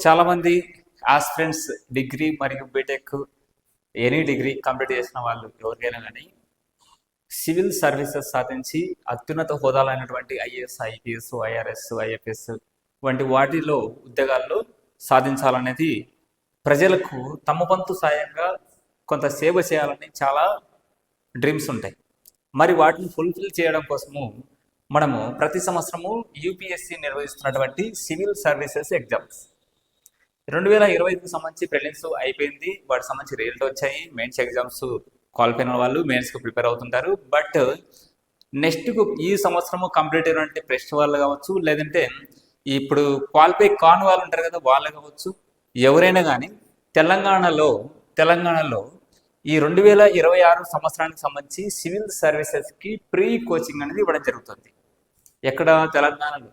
చాలామంది aspirants degree మరియు BTech any degree complete చేసిన వాళ్ళు ఎవరికైనా కానీ సివిల్ సర్వీసెస్ సాధించి అత్యున్నత హోదాలైనటువంటి ఐఏఎస్, ఐపీఎస్, ఐఆర్ఎస్, ఐఎఫ్ఎస్ వంటి వాటిలో ఉద్యోగాల్లో సాధించాలనేది ప్రజలకు తమ వంతు సాయంగా కొంత సేవ చేయాలని చాలా డ్రీమ్స్ ఉంటాయి. మరి వాటిని ఫుల్ఫిల్ చేయడం కోసము మనము ప్రతి సంవత్సరము యూపీఎస్సీ నిర్వహిస్తున్నటువంటి సివిల్ సర్వీసెస్ ఎగ్జామ్స్ 2025కి సంబంధించి ప్రిలిమ్స్ అయిపోయింది. వాటికి సంబంధించి రిజల్ట్ వచ్చాయి. మెయిన్స్ ఎగ్జామ్స్ క్వాలిఫై అయిన వాళ్ళు మెయిన్స్కి ప్రిపేర్ అవుతుంటారు. బట్ నెక్స్ట్కు ఈ సంవత్సరము కంప్లీట్ అయినటువంటి ప్రెస్ట్ వాళ్ళు కావచ్చు, లేదంటే ఇప్పుడు క్వాలిఫై కాని వాళ్ళు ఉంటారు కదా వాళ్ళు కావచ్చు, ఎవరైనా కానీ తెలంగాణలో ఈ 2026 సంవత్సరానికి సంబంధించి సివిల్ సర్వీసెస్కి ప్రీ కోచింగ్ అనేది ఇవ్వడం జరుగుతుంది. ఎక్కడ? తెలంగాణలో.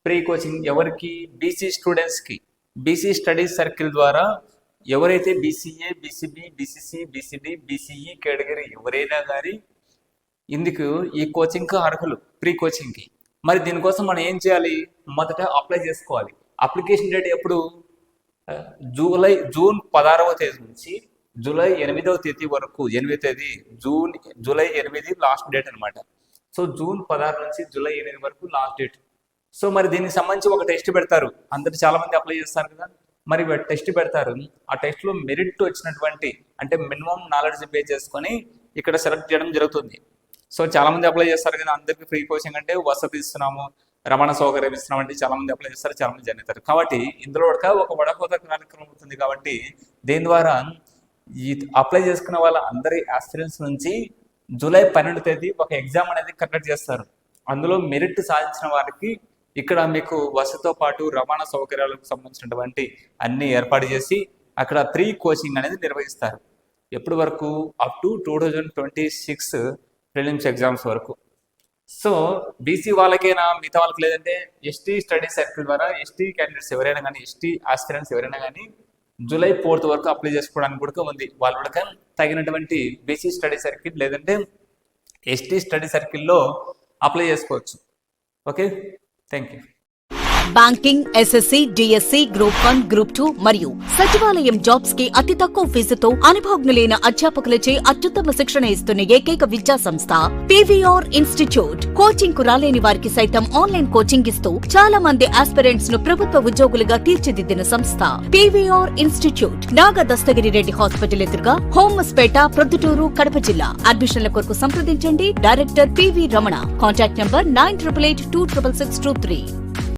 ప్రీ కోచింగ్ ఎవరికి? బీసీ స్టూడెంట్స్కి. బీసీ స్టడీస్ సర్కిల్ ద్వారా ఎవరైతే BCA, BCB, BCC, BCD, BCE category ఎవరైనా కానీ ఇందుకు ఈ కోచింగ్కి అర్హులు, ప్రీ కోచింగ్కి. మరి దీనికోసం మనం ఏం చేయాలి? మొదట అప్లై చేసుకోవాలి. అప్లికేషన్ డేట్ ఎప్పుడు? జూన్ 16వ తేదీ నుంచి జూలై 8వ తేదీ వరకు. 8వ తేదీ జూలై 8 లాస్ట్ డేట్ అనమాట. సో జూన్ 16 నుంచి జూలై 8 వరకు లాస్ట్ డేట్. సో మరి దీనికి సంబంధించి ఒక టెస్ట్ పెడతారు. అందరు చాలా మంది అప్లై చేస్తారు కదా, మరి టెస్ట్ పెడతారు. ఆ టెస్ట్లో మెరిట్ వచ్చినటువంటి అంటే మినిమం నాలెడ్జ్ బేస్ చేసుకొని ఇక్కడ సెలెక్ట్ చేయడం జరుగుతుంది. సో చాలా మంది అప్లై చేస్తారు కదా, అందరికి ఫ్రీ కోచింగ్ అంటే వసతి ఇస్తున్నాము, రవాణా సౌకర్యం ఇస్తున్నాం అంటే చాలా మంది అప్లై చేస్తారు, చాలా మంది జాయిన్ అవుతారు. కాబట్టి ఇందులో ఒక వడకోత కార్యక్రమం అవుతుంది. కాబట్టి దీని ద్వారా ఈ అప్లై చేసుకున్న వాళ్ళ అందరి ఆస్పిరెంట్స్ నుంచి జూలై 12వ తేదీ ఒక ఎగ్జామ్ అనేది కండక్ట్ చేస్తారు. అందులో మెరిట్ సాధించిన వారికి ఇక్కడ మీకు వసతితో పాటు రవాణా సౌకర్యాలకు సంబంధించినటువంటి అన్ని ఏర్పాటు చేసి అక్కడ ప్రీ కోచింగ్ అనేది నిర్వహిస్తారు. ఎప్పటి వరకు? అప్ టు 2026 ప్రిలిమ్స్ ఎగ్జామ్స్ వరకు. సో బీసీ వాళ్ళకైనా మిగతా వాళ్ళకి, లేదంటే ఎస్టీ స్టడీ సర్కిల్ ద్వారా ఎస్టీ క్యాండిడేట్స్ ఎవరైనా కానీ, ఎస్టీ ఆస్పిరెంట్స్ ఎవరైనా కానీ జూలై 4th వరకు అప్లై చేసుకోవడానికి కూడా ఉంది. వాళ్ళు కూడా తగినటువంటి బీసీ స్టడీ సర్కిల్ లేదంటే ఎస్టీ స్టడీ సర్కిల్లో అప్లై చేసుకోవచ్చు. Okay, thank you. Banking, SSC, DSC, group 1, group 2 మరియు సచివాలయం జాబ్స్ కి అతి తక్కువ ఫీజుతో అనుభవజ్ఞులైన అధ్యాపకులచే అత్యుత్తమ శిక్షణ ఇస్తున్న ఏకైక విద్యా సంస్థ పీవీఆర్ ఇన్స్టిట్యూట్. కోచింగ్ కు రాలేని వారికి సైతం ఆన్లైన్ కోచింగ్ ఇస్తూ చాలా మంది ఆస్పిరెంట్స్ ను ప్రభుత్వ ఉద్యోగులుగా తీర్చిదిద్దిన సంస్థ పీవీఆర్ ఇన్స్టిట్యూట్. నాగ దస్తగిరి రెడ్డి హాస్పిటల్ ఎదురుగా, హోమస్పేట, ప్రొద్దుటూరు, కడప జిల్లా. అడ్మిషన్ల కొరకు సంప్రదించండి. Director PV Ramana. Contact number 9882666623.